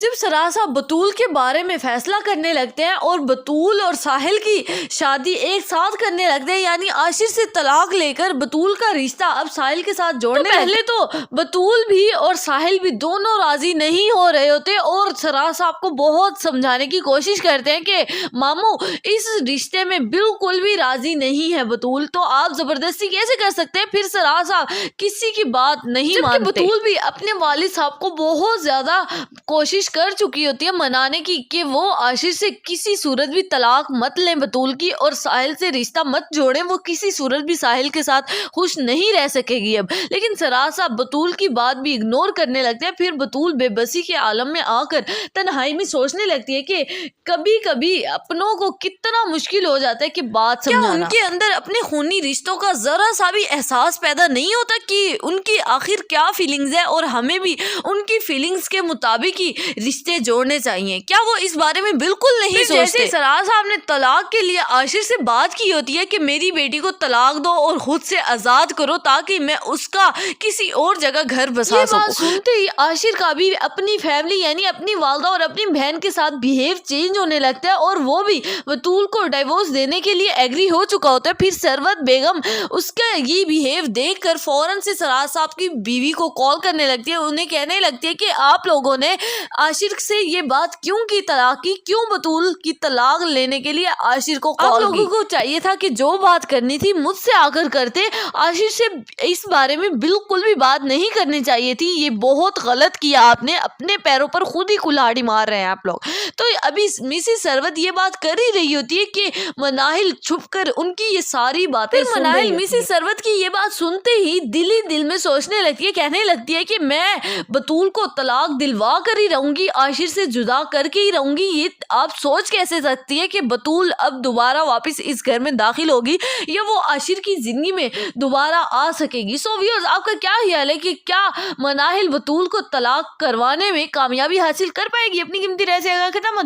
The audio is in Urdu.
جب سراج صاحب بطول کے بارے میں فیصلہ کرنے لگتے ہیں اور بطول اور ساحل کی شادی ایک ساتھ کرنے لگتے ہیں، یعنی عاشر سے طلاق لے کر بطول کا رشتہ اب ساحل کے ساتھ جوڑنے پہلے تو بطول بھی اور ساحل بھی دونوں راضی نہیں ہو رہے ہوتے اور سراج صاحب کو بہت سمجھانے کی کوشش کرتے ہیں کہ ماموں اس رشتے میں بالکل بھی راضی نہیں ہے بطول، تو آپ زبردستی کیسے کر سکتے ہیں؟ پھر سراج صاحب کسی کی بات نہیں مانتے، بطول بھی اپنے والد صاحب کو بہت زیادہ کوشش کر چکی ہوتی ہے منانے کی کہ وہ عاشر سے کسی صورت بھی طلاق مت لیں بطول کی، اور ساحل سے رشتہ مت جوڑیں، وہ کسی صورت بھی ساحل کے ساتھ خوش نہیں رہ سکے گی اب۔ لیکن سراج صاحب بطول کی بات بھی اگنور کرنے لگتے ہیں۔ پھر بطول بے بسی کے عالم میں آ کر تنہائی میں سوچنے لگتی ہے کہ کبھی کبھی اپنوں کو کتنا مشکل ہو جاتا ہے کہ بات سمجھانا، کیا ان کے اندر اپنے خونی رشتوں کا ذرا سا بھی احساس پیدا نہیں ہوتا کہ ان کی آخر کیا فیلنگز ہے اور ہمیں بھی ان کی فیلنگز کے مطابق ہی رشتے جوڑنے چاہیے؟ کیا وہ اس بارے میں بالکل نہیں سوچتے؟ جیسے سراج صاحب نے طلاق کے لیے عاشر سے بات کی ہوتی ہے کہ میری بیٹی کو طلاق دو اور خود سے آزاد کرو تاکہ میں اس کا کسی اور جگہ گھر بسا سکوں، یہ بات سنتے ہی عاشر کا بھی اپنی فیملی یعنی اپنی والدہ اور اپنی بہن کے ساتھ بیہیو چینج ہونے لگتا ہے اور وہ بھی بطول کو ڈیورس دینے کے لیے ایگری ہو چکا ہوتا ہے۔ پھر ثروت بیگم اس کا یہ بیہیو دیکھ کر فوراً سے سراج صاحب کی بیوی کو کال کرنے لگتی ہے، انہیں کہنے لگتی ہے کہ آپ لوگوں نے عاشر سے یہ بات کیوں کی طلاق کی، کیوں بطول کی طلاق لینے کے لیے عاشر کو کال کی؟ آپ لوگوں کو چاہیے تھا کہ جو بات کرنی تھی مجھ سے آ کر کرتے، عاشر سے اس بارے میں بالکل بھی بات نہیں کرنی چاہیے تھی، یہ بہت غلط کیا آپ نے، اپنے پیروں پر خود ہی کلہاڑی مار رہے ہیں آپ لوگ۔ تو ابھی مسز ثروت یہ بات کر ہی رہی ہوتی ہے کہ مناہل چھپ کر ان کی یہ ساری باتیں سن رہی ہوتی ہے۔ مسز ثروت کی یہ بات سنتے ہی دل ہی دل میں سوچنے لگتی ہے، کہنے لگتی ہے کہ میں بطول کو طلاق دلوا کر ہی رہوں گی، عاشر سے جدا کر کے ہی رہوں گی۔ یہ آپ سوچ کیسے سکتی ہے کہ بطول اب دوبارہ واپس اس گھر میں داخل ہوگی یا وہ عاشر کی زندگی میں دوبارہ آ سکے گی؟ سو ویورز، آپ کا کیا خیال ہے کہ کیا مناہل بطول کو طلاق کروانے میں کامیابی حاصل کر پائے گی؟ اپنی قیمتی رائے سے ختم